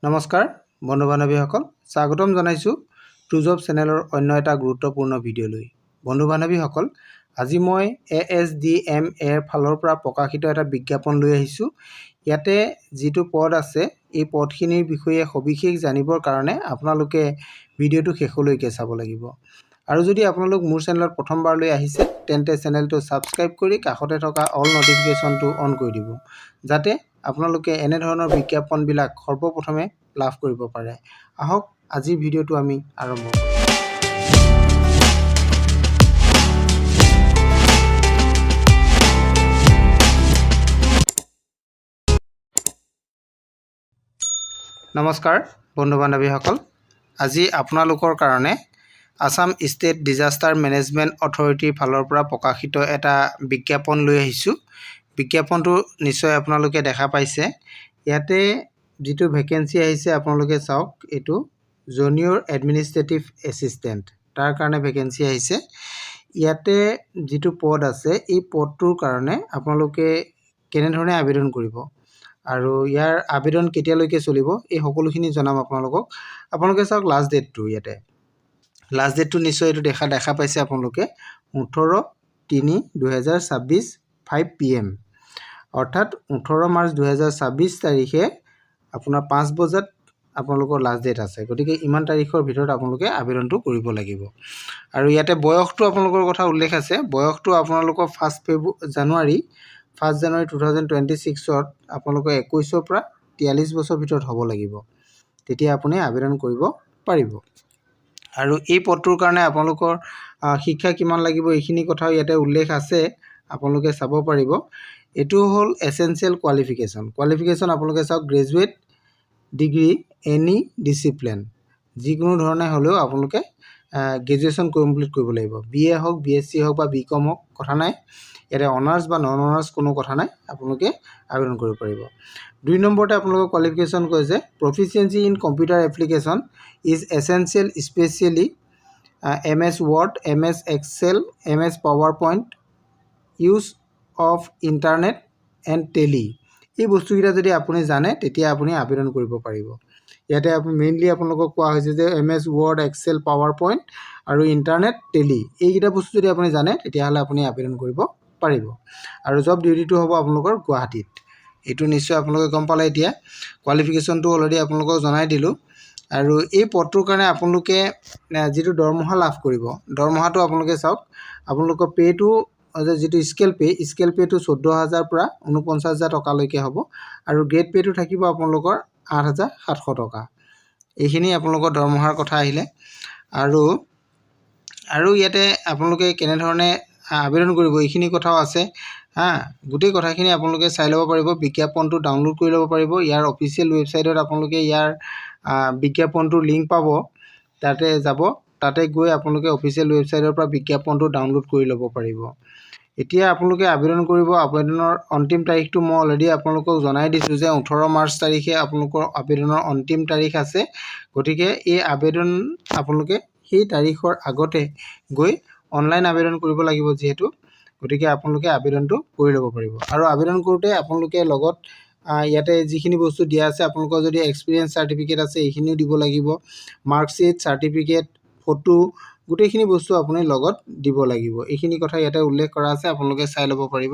নমস্কাৰ বন্ধু বান্ধৱীসকল স্বাগতম জনাইছো টু জব চেনেলৰ অন্য এটা গুৰুত্বপূৰ্ণ ভিডিঅ'লৈ। বন্ধু বান্ধৱীসকল আজি মই ASDM এৰ ফালৰ পৰা প্ৰকাশিত এটা বিজ্ঞাপন লৈ আহিছো। ইয়াতে যিটো পদ আছে এই পদখিনিৰ বিষয়ে সবিশেষ জানিবৰ কাৰণে আপোনালোকে ভিডিঅ'টো শেষলৈকে চাব লাগিব। আৰু যদি আপোনালোক মোৰ চেনেলত প্ৰথমবাৰলৈ আহিছে তেন্তে চেনেলটো সাবস্ক্ৰাইব কৰি কাষতে থকা অল নটিফিকেশনটো অন কৰি দিব, যাতে আপোনালোকে এনে ধৰণৰ বিজ্ঞাপনবিলাক সৰ্বপ্ৰথমে লাভ কৰিব পাৰে। আহক আজি ভিডিঅ'টো আমি আৰম্ভ কৰোঁ। নমস্কাৰ বন্ধু বান্ধৱীসকল, আজি আপোনালোকৰ কাৰণে আসাম ষ্টেট ডিজাস্টাৰ মেনেজমেণ্ট অথৰিটিৰ ফালৰ পৰা প্ৰকাশিত এটা বিজ্ঞাপন লৈ আহিছোঁ। বিজ্ঞাপনটো নিশ্চয় আপোনালোকে দেখা পাইছে। ইয়াতে যিটো ভেকেন্সি আহিছে আপোনালোকে চাওক, এইটো জুনিয়ৰ এডমিনিষ্ট্ৰেটিভ এছিষ্টেণ্ট তাৰ কাৰণে ভেকেন্সি আহিছে। ইয়াতে যিটো পদ আছে এই পদটোৰ কাৰণে আপোনালোকে কেনেধৰণে আবেদন কৰিব আৰু ইয়াৰ আবেদন কেতিয়ালৈকে চলিব এই সকলোখিনি জনাম আপোনালোকক। আপোনালোকে চাওক লাষ্ট ডেটটো, ইয়াতে লাষ্ট ডেটটো নিশ্চয় এইটো দেখা পাইছে আপোনালোকে 18/3/2026 5 PM, অৰ্থাৎ 18 মাৰ্চ 2026 তাৰিখে আপোনাৰ 5 বজাত আপোনালোকৰ লাষ্ট ডেট আছে। গতিকে ইমান তাৰিখৰ ভিতৰত আপোনালোকে আবেদনটো কৰিব লাগিব। আৰু ইয়াতে বয়সটো আপোনালোকৰ কথা উল্লেখ আছে। বয়সটো আপোনালোকৰ 1 জানুৱাৰী 2026ত আপোনালোকৰ 21ৰ পৰা 43 বছৰ ভিতৰত হ'ব লাগিব, তেতিয়া আপুনি আবেদন কৰিব পাৰিব। আৰু এই পদটোৰ কাৰণে আপোনালোকৰ শিক্ষা কিমান লাগিব এইখিনি কথাও ইয়াতে উল্লেখ আছে, আপোনালোকে চাব পাৰিব। এইটো হ'ল এছেঞ্চিয়েল কোৱালিফিকেশ্যন আপোনালোকে চাওক, গ্ৰেজুৱেট ডিগ্ৰী এনি ডিচিপ্লিন, যিকোনো ধৰণে হ'লেও আপোনালোকে গ্ৰেজুৱেশ্যন কমপ্লিট কৰিব লাগিব। BA হওক, BSc হওক বা BCom হওক, কথা নাই। ইয়াতে অনাৰ্ছ বা নন অনাৰ্ছ কোনো কথা নাই, আপোনালোকে আবেদন কৰিব পাৰিব। 2 নম্বৰতে আপোনালোকৰ কোৱালিফিকেশ্যন কৈছে proficiency in computer application is essential, specially MS Word, MS Excel, MS PowerPoint, use of internet and Tally. এই বস্তুকেইটা যদি আপুনি জানে তেতিয়া আপুনি আবেদন কৰিব পাৰিব। ইয়াতে মেইনলি আপোনালোকক কোৱা হৈছে যে MS Word, Excel, PowerPoint আৰু ইণ্টাৰনেট টেলি, এইকেইটা বস্তু যদি আপুনি জানে তেতিয়াহ'লে আপুনি আবেদন কৰিব পাৰিব। আৰু জব ডিউটিটো হ'ব আপোনালোকৰ গুৱাহাটীত। এইটো নিশ্চয় আপোনালোকে গম পালে। এতিয়া কোৱালিফিকেশ্যনটো অলৰেডি আপোনালোকক জনাই দিলোঁ। আৰু এই পদটোৰ কাৰণে আপোনালোকে যিটো দৰমহা লাভ কৰিব, দৰমহাটো আপোনালোকে চাওক, আপোনালোকৰ পে'টো যিটো স্কেল পে'টো 14,000 পৰা 49,000 টকালৈকে হ'ব। আৰু গ্ৰেড পে'টো থাকিব আপোনালোকৰ 8,700 টকা। এইখিনি আপোনালোকৰ দৰমহাৰ কথা আহিলে। আৰু ইয়াতে আপোনালোকে কেনেধৰণে আবেদন কৰিব এইখিনি কথাও আছে। গোটেই কথাখিনি আপোনালোকে চাই ল'ব পাৰিব। বিজ্ঞাপনটো ডাউনলোড কৰি ল'ব পাৰিব। ইয়াৰ অফিচিয়েল ৱেবছাইটত আপোনালোকে ইয়াৰ বিজ্ঞাপনটোৰ লিংক পাব, তাতে যাব, তাতে গৈ আপোনালোকে অফিচিয়েল ৱেবছাইটৰ পৰা বিজ্ঞাপনটো ডাউনলোড কৰি ল'ব পাৰিব। এতিয়া আপোনালোকে আবেদন কৰিব। আবেদনৰ অন্তিম তাৰিখটো মই অলৰেডি আপোনালোকক জনাই দিছোঁ যে 18 মাৰ্চ তাৰিখে আপোনালোকৰ আবেদনৰ অন্তিম তাৰিখ আছে। গতিকে এই আবেদন আপোনালোকে সেই তাৰিখৰ আগতে গৈ অনলাইন আবেদন কৰিব লাগিব যিহেতু, গতিকে আপোনালোকে আবেদনটো কৰি ল'ব পাৰিব। আৰু আবেদন কৰোঁতে আপোনালোকে লগত ইয়াতে যিখিনি বস্তু দিয়া আছে, আপোনালোকৰ যদি এক্সপিৰিয়েঞ্চ চাৰ্টিফিকেট আছে এইখিনিও দিব লাগিব, মাৰ্কশ্বিট, চাৰ্টিফিকেট, ফটো, গোটেইখিনি বস্তু আপুনি লগত দিব লাগিব। এইখিনি কথা ইয়াতে উল্লেখ কৰা আছে, আপোনালোকে চাই ল'ব পাৰিব।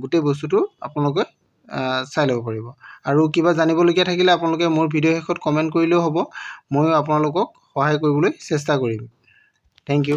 গোটেই বস্তুটো আপোনালোকে চাই ল'ব পাৰিব। আৰু কিবা জানিবলগীয়া থাকিলে আপোনালোকে মোৰ ভিডিঅ' শেষত কমেণ্ট কৰিলেও হ'ব, ময়ো আপোনালোকক সহায় কৰিবলৈ চেষ্টা কৰিম। Thank U.